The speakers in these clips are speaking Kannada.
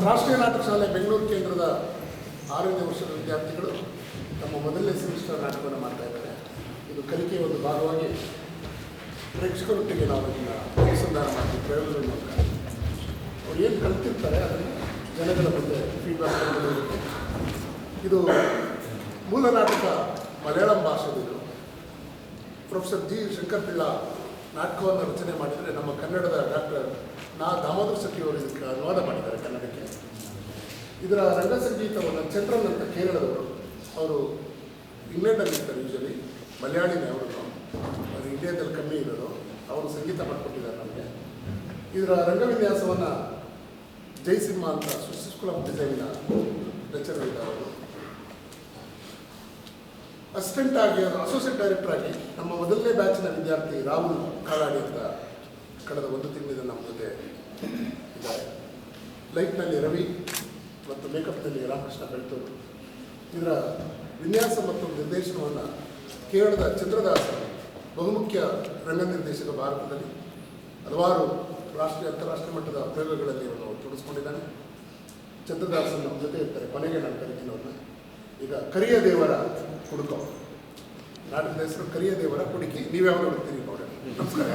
ರಾಷ್ಟ್ರೀಯ ನಾಟಕ ಶಾಲೆ ಬೆಂಗಳೂರು ಕೇಂದ್ರದ 6ನೇ ವರ್ಷದ ವಿದ್ಯಾರ್ಥಿಗಳು ತಮ್ಮ ಮೊದಲನೇ ಸೆಮಿಸ್ಟರ್ ನಾಟಕವನ್ನು ಮಾಡ್ತಾ ಇದ್ದಾರೆ. ಇದು ಕಲಿಕೆಯ ಒಂದು ಭಾಗವಾಗಿ ಪ್ರೇಕ್ಷಕರೊಟ್ಟಿಗೆ ನಾವು ಇದನ್ನು ಅನುಸಂಧಾನ ಮಾಡ್ತೀವಿ. ಪ್ರಯೋಗಗಳ ಮೂಲಕ ಅವ್ರು ಏನು ಕಲಿತಿರ್ತಾರೆ ಅದನ್ನು ಜನಗಳ ಮುಂದೆ ಫೀಡ್ಬ್ಯಾಕ್ ಕೊಡೋದಕ್ಕೆ. ಇದು ಮೂಲ ನಾಟಕ ಮಲಯಾಳಂ ಭಾಷೆದು. ಪ್ರೊಫೆಸರ್ ಜಿ ಶಂಕರ್ ಪಿಳ್ಳ ನಾಟಕವನ್ನು ರಚನೆ ಮಾಡಿದರೆ ನಮ್ಮ ಕನ್ನಡದ ಡಾಕ್ಟರ್ ದಾಮೋದರ ಶೆಟ್ಟಿ ಅವರು ಇದಕ್ಕೆ ಅನುವಾದ ಮಾಡಿದ್ದಾರೆ ಕನ್ನಡಕ್ಕೆ. ಇದರ ರಂಗಸಂಗೀತವನ್ನು ಚಂದ್ರನ್ ಅಂತ ಕೇರಳದವರು, ಅವರು ಇಂಗ್ಲೆಂಡಲ್ಲಿರ್ತಾರೆ, ಯೂಶಲಿ ಮಲಯಾಳಿನೇ ಅವರು, ಅದು ಇಂಡಿಯಾದಲ್ಲಿ ಕಮ್ಮಿ ಇರೋದು. ಅವರು ಸಂಗೀತ ಮಾಡಿಕೊಟ್ಟಿದ್ದಾರೆ ನಮಗೆ. ಇದರ ರಂಗವಿನ್ಯಾಸವನ್ನು ಜೈಸಿಂಹ ಅಂತ ಸೃಷ್ಟಿ ಸ್ಕೂಲ್ ಆಫ್ ಡಿಸೈನ್ನ ಲೆಕ್ಚರರ್ ಇದ್ದಾರೆ. ಅವರು ಅಸಿಸ್ಟೆಂಟ್ ಆಗಿ, ಅಸೋಸಿಯೇಟ್ ಡೈರೆಕ್ಟರ್ ಆಗಿ ನಮ್ಮ ಮೊದಲನೇ ಬ್ಯಾಚಿನ ವಿದ್ಯಾರ್ಥಿ ರಾಹುಲ್ ಕಾಲಾಡಿ ಅಂತ ಕಳೆದ 1 ತಿಂಗಳಿಂದ ನಮ್ಮ ಜೊತೆ ಇದ್ದಾರೆ. ಲೈಟ್ನಲ್ಲಿ ರವಿ ಮತ್ತು ಮೇಕಪ್ನಲ್ಲಿ ರಾಮಕೃಷ್ಣ ಬೆಳ್ತೂರು. ಇದರ ವಿನ್ಯಾಸ ಮತ್ತು ನಿರ್ದೇಶನವನ್ನು ಕೇರಳದ ಚಂದ್ರದಾಸ, ಬಹುಮುಖ್ಯ ರಂಗ ನಿರ್ದೇಶಕ, ಭಾರತದಲ್ಲಿ ಹಲವಾರು ರಾಷ್ಟ್ರೀಯ ಅಂತಾರಾಷ್ಟ್ರೀಯ ಮಟ್ಟದ ಪ್ರಯೋಗಗಳಲ್ಲಿ ಅವನು ತೊಡಗಿಸ್ಕೊಂಡಿದ್ದಾನೆ. ಚಂದ್ರದಾಸನ್ ನಮ್ಮ ಜೊತೆ ಇರ್ತಾರೆ. ಕೊನೆಗೆ ನಾನು ಕರಿತೀನಿ ಅವ್ರನ್ನ. ಈಗ ಕರಿಯ ದೇವರ ಹುಡುಕೋ ನಾಟಕದ ಹೆಸರು ಕರಿಯ ದೇವರ ಹುಡುಕಿ. ನೀವ್ಯಾವ ನೋಡ್ತೀರಿ ನೋಡಿ. ನಮಸ್ಕಾರ.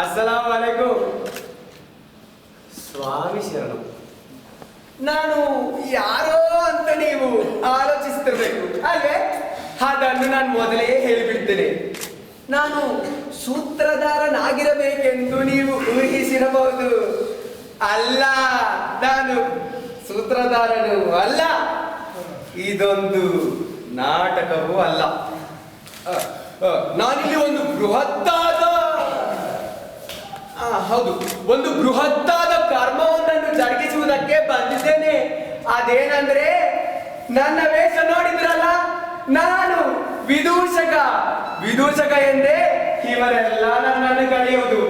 ಅಸ್ಸಲಾಂ ವಲೈಕುಂ. ಸ್ವಾಮಿ ಶರಣು. ನಾನು ಯಾರೋ ಅಂತ ನೀವು ಆಲೋಚಿಸುತ್ತಿರಬೇಕು ಅಲ್ವೇ? ಅದನ್ನು ನಾನು ಮೊದಲೇ ಹೇಳಿಬಿಡ್ತೇನೆ. ನಾನು ಸೂತ್ರಧಾರನಾಗಿರಬೇಕೆಂದು ನೀವು ಊಹಿಸಿರಬಹುದು. ಅಲ್ಲ, ನಾನು ಸೂತ್ರಧಾರನು ಅಲ್ಲ. ಇದೊಂದು ನಾಟಕವೂ ಅಲ್ಲ. ನಾನಿಲ್ಲಿ ಒಂದು ಬೃಹತ್ತಾದ ಕರ್ಮವೊಂದನ್ನು ಜರುಗಿಸುವುದಕ್ಕೆ ಬಂದಿದ್ದೇನೆ. ಅದೇನಂದ್ರೆ, ನನ್ನ ವೇಷ ನೋಡಿದ್ರಲ್ಲ, ನಾನು ವಿದೂಷಕ ಎಂದೇ ಇವರೆಲ್ಲ ನನ್ನನ್ನು ಕಳೆಯುವುದು.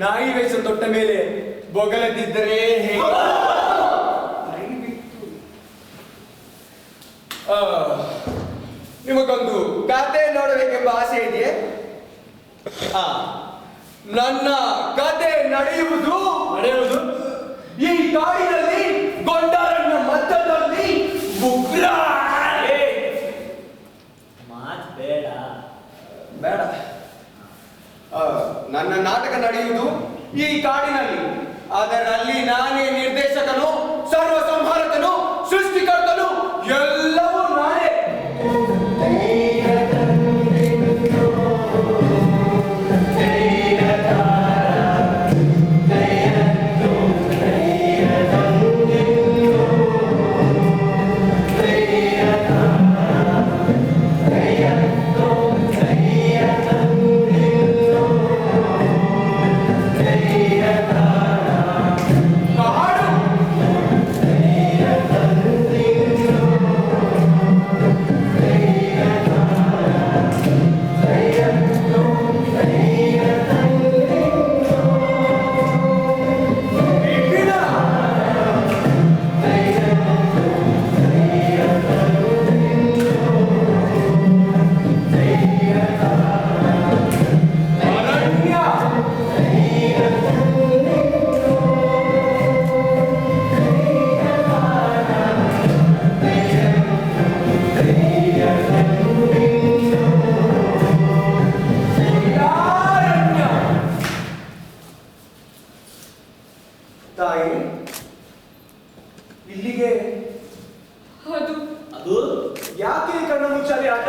ನಾಯಿ ವೇಷ ತೊಟ್ಟ ಮೇಲೆ ಬೊಗಲದಿದ್ದರೆ ಹೇಗೆ? ನಿಮಗೊಂದು ಕತೆ ನೋಡಬೇಕೆಂಬ ಆಸೆ ಇದೆಯೇ? ನನ್ನ ಕತೆ ನಡೆಯುವುದು ಈ ಕಾಡಿನಲ್ಲಿ ಗೊಂಡಾರಣ್ಯ ಮಧ್ಯದಲ್ಲಿ ಉಗ್ರ. ಮಾತ್ ಬೇಡ. ನನ್ನ ನಾಟಕ ನಡೆಯುವುದು ಈ ಕಾಡಿನಲ್ಲಿ. ಅದರಲ್ಲಿ ನಾನೇ ನಿರ್ದೇಶಕನು, ಸರ್ವ ಸಂಹಾರಕನು, ಸೃಷ್ಟಿಕರ್ತನು, ಎಲ್ಲವೂ ನಾನೇ. ತಾಯಿ, ಇಲ್ಲಿಗೆ ಅದು ಯಾಕೆ ಕಣ್ಣು ಮುಚ್ಚಾಲೆ ಆಟ?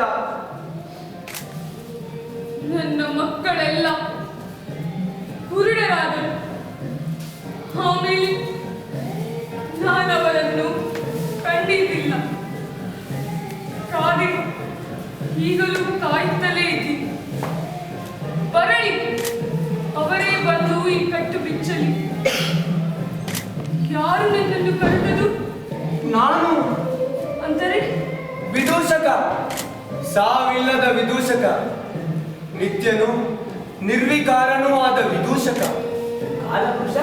ನನ್ನ ಮಕ್ಕಳೆಲ್ಲ ಕುರುಡರಾದರು. ಆಮೇಲೆ ನಾನವರನ್ನು ಕಂಡಿದ್ದಿಲ್ಲ. ಕಾದಿ ಈಗಲೂ ಕಾಯುತ್ತಲೇ ಇದ್ದೀನಿ. ಬರಲಿ, ಅವರೇ ಬಂದು ಈ ಕಟ್ಟು ಬಿಚ್ಚಲಿ. ಯಾರು ನನ್ನನ್ನು ಕರೆದದು? ನಾನು ಅಂದರೆ ವಿದೂಷಕ, ಸಾವಿಲ್ಲದ ವಿದೂಷಕ, ನಿತ್ಯನು ನಿರ್ವಿಕಾರನೂ ಆದ ವಿದೂಷಕ. ಕಾಲಪುರುಷ.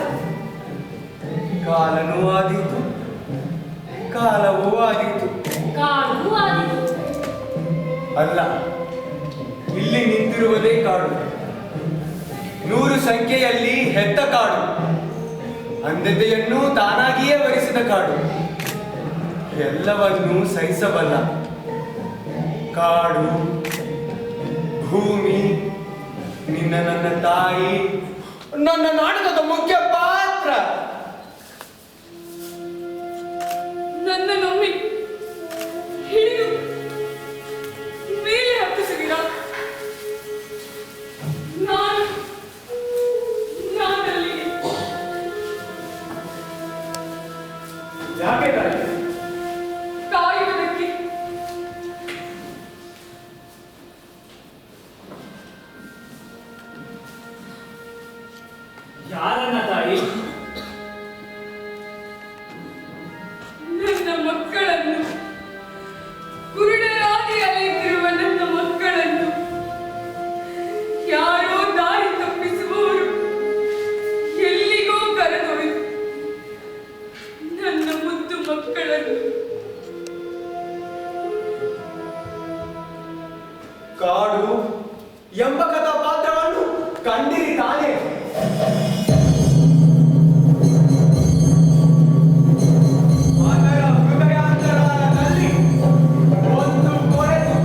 ಕಾಲನೂ ಆದೀತು, ಕಾಲವೂ ಆದೀತು. ಕಾಡು ಆದಿತು. ಅಲ್ಲ, ಇಲ್ಲಿ ನಿಂತಿರುವುದೇ ಕಾಡು. 100 ಸಂಖ್ಯೆಯಲ್ಲಿ ಹೆತ್ತ ಕಾಡು. ಅಂಧತೆಯನ್ನು ತಾನಾಗಿಯೇ ವರಿಸಿದ ಕಾಡು. ಎಲ್ಲವನ್ನೂ ಸಹಿಸಬಲ್ಲ ಕಾಡು, ಭೂಮಿ, ನನ್ನ ತಾಯಿ, ನನ್ನ ನಾಟಕದ ಮುಖ್ಯ ಪಾತ್ರ. ನನ್ನ ನಮ್ಮಿ ಹಿಡಿದು ಮೇಲೆ ಹತ್ತಿಸಿದಿರ. ನಾನಲ್ಲಿ ಯಾಕೆ ತಾಯಿ? ಕಾಯುವುದಕ್ಕೆ. ಯಾರನ್ನ ತಾಯಿ? ನನ್ನ ಮಕ್ಕಳನ್ನು, ಕುರುಡರಾಗಿ ಅಲೆಯುತ್ತಿರುವ ನನ್ನ ಮಕ್ಕಳನ್ನು ಯಾರೋ ದಾರಿ ತಪ್ಪಿಸುವವರು ಎಲ್ಲಿಗೋ ಕರೆದೊಯ್ದು ನನ್ನ ಮುದ್ದು ಮಕ್ಕಳನ್ನು. ಕಾಡು ಎಂಬ ಕಥಾಪಾತ್ರವನ್ನು ಕಂಡಿರಿ ತಾನೇ? ಅದರ ಹೃದಯಾಂತರಾಳದಲ್ಲಿ ಒಂದು ಕೊರೆದು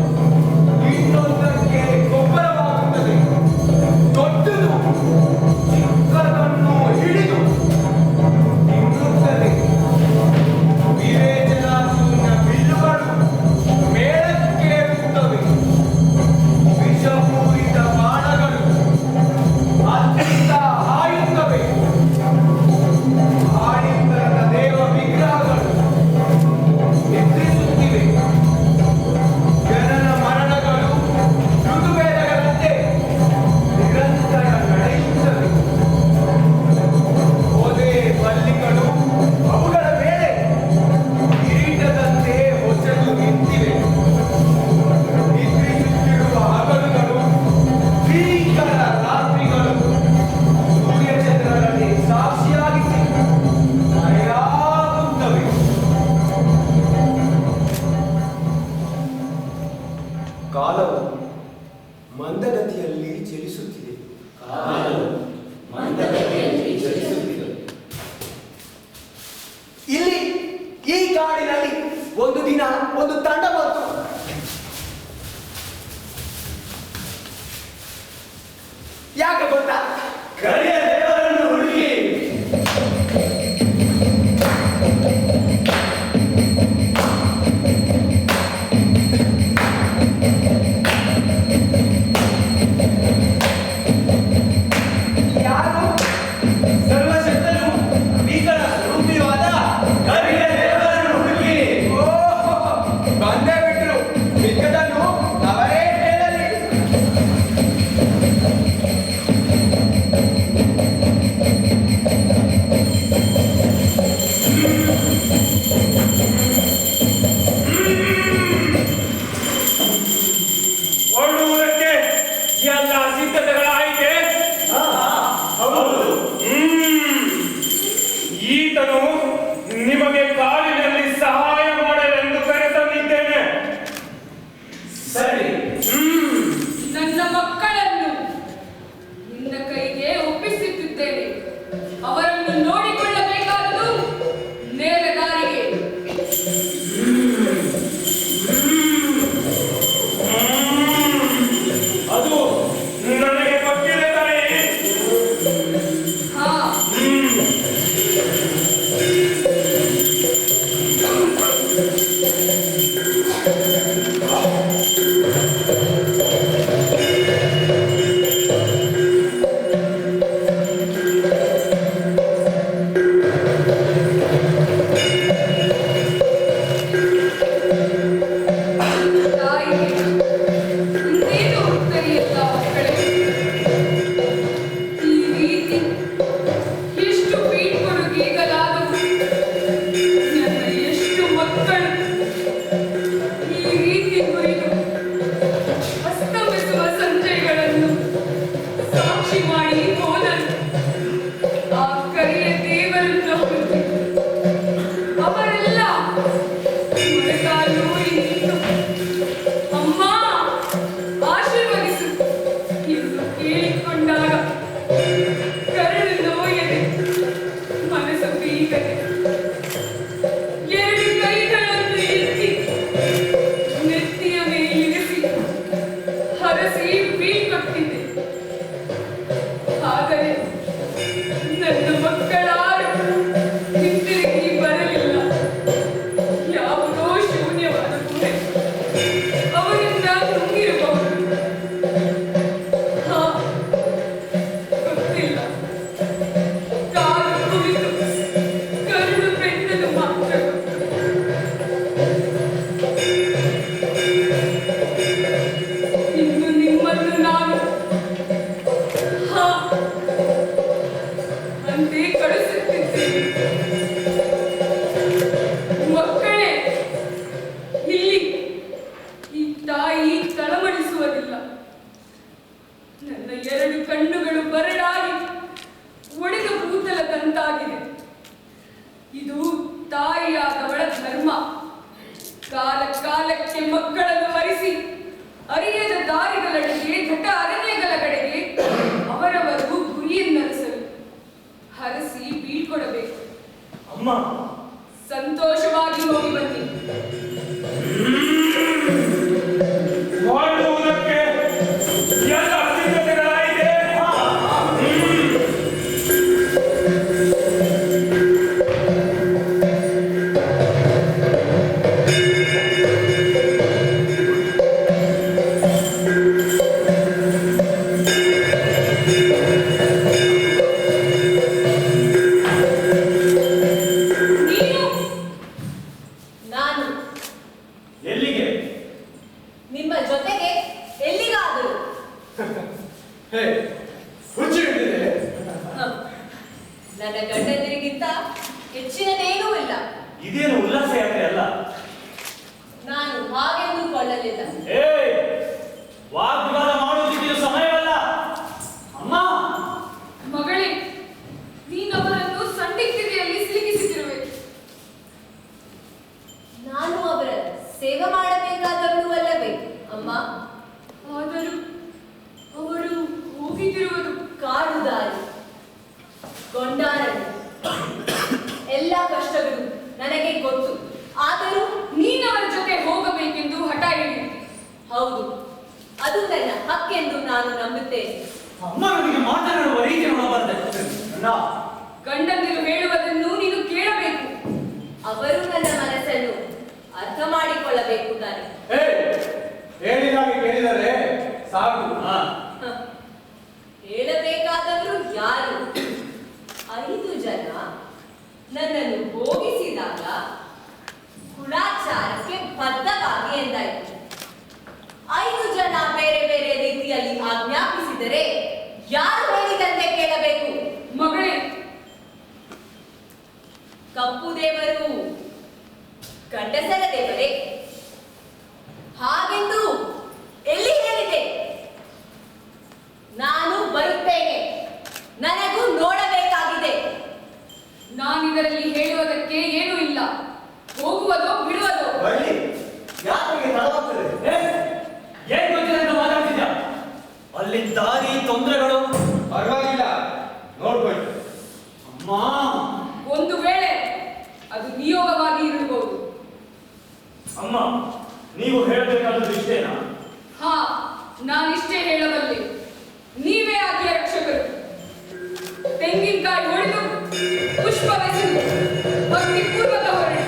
ಇನ್ನೊಂದಕ್ಕೆ ಗೊಬ್ಬರವಾಗುತ್ತದೆ. ದೊಡ್ಡದು ಗೊತ್ತಾ? ಕರಿಯ ದೇವರನ್ನು ಹುಡುಕಿ. ಯಾರು? ಸರ್ವಶಕ್ತನು ಭೀಕರ ಸ್ವರೂಪಿಯಾದ ಕರಿಯ ದೇವರನ್ನು ಹುಡುಕಿ. ಬಂದೇ ಬಿಟ್ರು. ಮಿಕ್ಕದನ್ನು ಅವರೇ ಹೇಳಲಿ. ಹೊರಡುವುದಕ್ಕೆ ಎಲ್ಲ ಸಿದ್ಧತೆಗಳಾಯಿತೆ. ಈತನು ನಿಮಗೆ ಕಾಡಿನಲ್ಲಿ ಸಹಾಯ ಮಾಡಲೆಂದು ಕರೆತಂದಿದ್ದೇನೆ. ಸರಿ. ನನ್ನ ಮಕ್ಕಳನ್ನು ನಿನ್ನ ಕೈಗೆ ಒಪ್ಪಿಸುತ್ತಿದ್ದೇನೆ. ಅವರನ್ನು ನೋಡಿಕೊಳ್ಳಬೇಕಾದುದು ನೇರ ದಾರಿಗೆ. ಅದು ನನಗೆ ಗೊತ್ತಿದೆ ತಾಯಿ. ಹಾ, ತಾಯಿಗೆ ಇನ್ನೇನು ಉತ್ತರಿಯಲ್ಲ ಮಕ್ಕಳೇ. ಈ ರೀತಿ ಎಷ್ಟು ಬೀಳ್ಕೊಡುಗೆಗಳಾದವು. ನನ್ನ ಎಷ್ಟು ಮಕ್ಕಳು ಈ ರೀತಿ ಕುರಿತು ಅಸ್ತಮಿಸುವ ಸಂಜೆಗಳನ್ನು ಸಾಕ್ಷಿ ಮಾಡಿ ಹೋದರು. ಆ ಕರಿಯ ದೇವರನ್ನು ಹುಡುಕಿ ಅವರೆಲ್ಲ ಮೊಣಕಾಲೂರಿ ನಿಂತು ಅಮ್ಮ ಆಶೀರ್ವದಿಸು ಎಂದು ಕೇಳಿಕೊಂಡಾಗ ಕರಳು ನೋಯದೆ ಮನಸ್ಸು ಬೀಗದೆ ಎರಡು ಕೈಗಳನ್ನು ಎತ್ತಿ ನೆತ್ತಿಯ ಮೇಲಿರಿಸಿ ಹರಸಿ ಬೀಳ್ಕೊಟ್ಟಿದ್ದೆ. ಆದರೆ ನನ್ನ ಮಕ್ಕಳಾರು ಹಿಂತಿರುಗಿ ಬರಲಿಲ್ಲ. ಯಾವುದೋ ಶೂನ್ಯವಾದ ಗುಹೆ ಅವರಿಂದ ತುಂಬಿರಬಹುದು. ಹಾ, ಗೊತ್ತಿಲ್ಲ. ಕಾಲು ಕುಳಿತು ಕರುಳು ಬೆನ್ನಲು ಮಾತ್ರ ಗೊತ್ತು. ಇನ್ನು ನಿಮ್ಮನ್ನು ನಾನು ಹಾ ಅಂತೆ ಕಳಿಸುತ್ತಿದ್ದೇನೆ. ಮಕ್ಕಳೇ, ಇಲ್ಲಿ ಈ ತಾಯಿ ತಳಮಳಿಸುವುದಿಲ್ಲ. ನನ್ನ ಎರಡು ಕಣ್ಣುಗಳು ಬರಡಾಗಿ ಒಡೆದ ಭೂತಲದಂತಾಗಿದೆ. ಇದು ತಾಯಿಯಾದವಳ ಧರ್ಮ. ಕಾಲ ಕಾಲಕ್ಕೆ ಮಕ್ಕಳನ್ನು ಹರಿಸಿ ಅರಿಯದ ದಾರಿಗಳೆಡೆಗೆ, ದಟ್ಟ ಅರಣ್ಯಗಳ ಕಡೆಗೆ ಅವರವರು ಗುರಿಯನ್ನರಿಸಲು ಹರಸಿ ಬೀಳ್ಕೊಡಬೇಕು. ಅಮ್ಮ, ಸಂತೋಷವಾಗಿ ಹೋಗಿ ಬನ್ನಿ. ಹೊರಡುವುದಕ್ಕೆ ಎಲ್ಲ ಸಿದ್ಧತೆಗಳಾಯಿತೆ. ನೀನು ನಾನು ಎಲ್ಲಿಗೆ? ನಿಮ್ಮ ಜೊತೆಗೆ ಎಲ್ಲಿಗಾದರೂ. ಹೇ, ಹುಚ್ಚು ಹಿಡಿದಿದೆ. ಹ. ನನ್ನ ಗಂಡಂದಿರಿಗಿಂತ ಹೆಚ್ಚಿನದೇನೂ ಇಲ್ಲ. ಇದೇನು ಉಲ್ಲಾಸ ಯಾತ್ರೆ ಅಲ್ಲ. ನಾನು ಹಾಗೆಂದುಕೊಳ್ಳಲಿಲ್ಲ. ವಾಗ್ವಾದ ಮಾಡುವುದಕ್ಕೆ ಸಮಯವಲ್ಲ. ಅಮ್ಮ, ಮಗಳೇ, ನೀನವರನ್ನು ಸಂದಿಗ್ಧತೆಯಲ್ಲಿ ಸಿಲುಕಿಸುತ್ತಿರುವೆ. ನಾನು ಅವರ ಸೇವೆ ಮಾಡಬೇಕಾದವಳು ಅಲ್ಲವೇ ಅಮ್ಮ? ಆದರೂ ಅವರು ಹೋಗಿದ್ದಿರುವುದು ಕಾಡು ದಾರಿ, ಗೊಂಡಾರಣ್ಯ, ಎಲ್ಲ ಕಷ್ಟಗಳು ನನಗೆ ಗೊತ್ತು. ಆದರೂ ನೀನವರ ಜೊತೆ ಹೋಗಬೇಕೆಂದು ಹಠ ಹಿಡಿಯುತ್ತೆ. ಹೌದು, ಅದು ನನ್ನ ಹಕ್ಕೆಂದು ನಾನು ನಂಬುತ್ತೇನೆ. ಅಮ್ಮನೊಂದಿಗೆ ಮಾತನಾಡುವ ರೀತಿ ನೋಡಬಾರದೆ. ಅಣ್ಣ, ಗಂಡಂದಿರು ಹೇಳುವುದನ್ನು ನೀನು ಕೇಳಬೇಕು. ಅವರು ನನ್ನ ಮನಸ್ಸನ್ನು ಅರ್ಥ ಮಾಡಿಕೊಳ್ಳಬೇಕು ತಾನೆ. ಹೇಳಿದಾಗ ಕೇಳಿದರೆ ಸಾಕು. ಹಾ, ಹೇಳಬೇಕಾದವರು ಯಾರು? 5 ಜನ ನನ್ನನ್ನು ಭೋಗಿಸಿದಾಗ ಕುಲಾಚಾರಕ್ಕೆ ಬದ್ಧವಾಗಿ ಎಂದಾಯಿತು. 5 ಜನ ಬೇರೆ ಬೇರೆ ರೀತಿಯಲ್ಲಿ ಆಜ್ಞಾಪಿಸಿದರೆ ಯಾರು ಹೇಳಿದಂತೆ ಕೇಳಬೇಕು? ಮಗಳೇ, ಕಪ್ಪು ದೇವರು ಗಂಡಸರ ದೇವರೇ? ಹಾಗೆಂದು ಎಲ್ಲಿ ಹೇಳಿದೆ? ನಾನು ಬರುತ್ತೇನೆ, ನನಗೂ ನೋಡಬೇಕಾಗಿದೆ. ನಾನಿದರಲ್ಲಿ ಹೇಳುವುದಕ್ಕೆ ಏನೂ ಇಲ್ಲ. ಹೋಗುವುದೋ ಬಿಡುವುದೋ. ಬರಲಿ, ಯಾಕೆ ತಡವಾಗ್ತದೆ? ಏನ್ ಗೊತ್ತಿದೆ ಅಂತ ಮಾತಾಡ್ತಿದ್ಯಾ? ಅಲ್ಲಿ ದಾರಿ ತೊಂದರೆಗಳು. ಪರವಾಗಿಲ್ಲ, ನೋಡ್ಕೊಳ್ಳಿ. ಅಮ್ಮ, ಒಂದು ವೇಳೆ ಅದು ನಿಯೋಗವಾಗಿ ಇರಬಹುದು. ಅಮ್ಮ, ನೀವು ಹೇಳಬೇಕಾದದ್ದು ಇಷ್ಟೇನಾ? ಹಾ, ನಾನಿಷ್ಟೇ ಹೇಳಬಲ್ಲೆ. ನೀವೇ ಆಕೆಯ ರಕ್ಷಕರು. ತೆಂಗಿನಕಾಯಿ ಹೊಡೆದು ಪುಷ್ಪವೆಸೆದು ಭಕ್ತಿ ಪೂರ್ವಕ ಹೊರಡಿ.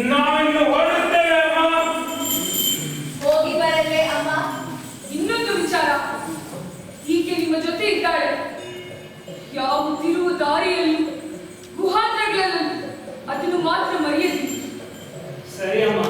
ನಾವಿನ್ನು ಹೊರಡುತ್ತೇವೆ ಅಮ್ಮ. ಹೋಗಿ ಬರಲೇ ಅಮ್ಮ? ಇನ್ನೊಂದು ವಿಚಾರ, ಈಕೆ ನಿಮ್ಮ ಜೊತೆ ಇದ್ದಾಳೆ. ಯಾವ ತಿರುವು ದಾರಿಯಲ್ಲೂ ಗುಹಾಂತರಗಳಲ್ಲೂ ಅದನ್ನು ಮಾತ್ರ ಮರೆಯದಿ. ಸರಿ ಅಮ್ಮ.